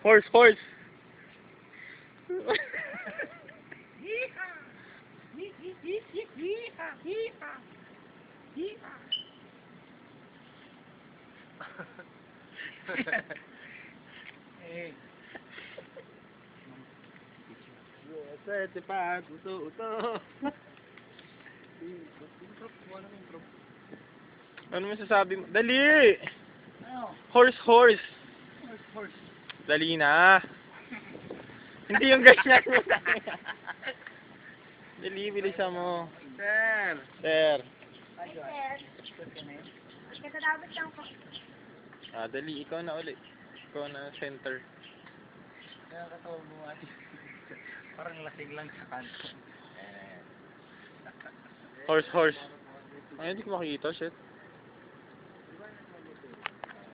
Horse, horse. Eh. Sete pa, uto. Ano masasabi mo? Dali! Ano? Horse, horse. Horse. Dali na. Hindi yung ganyan. Dali, bilisan mo. Sir. Sir. Ay, sir. Ikatadabot lang po. Dali. Ikaw na ulit. Ikaw na center. Kaya katawag mo ate. Parang lasing lang sa kanto. Horse, horse. Ay, hindi ko makikita. Shit.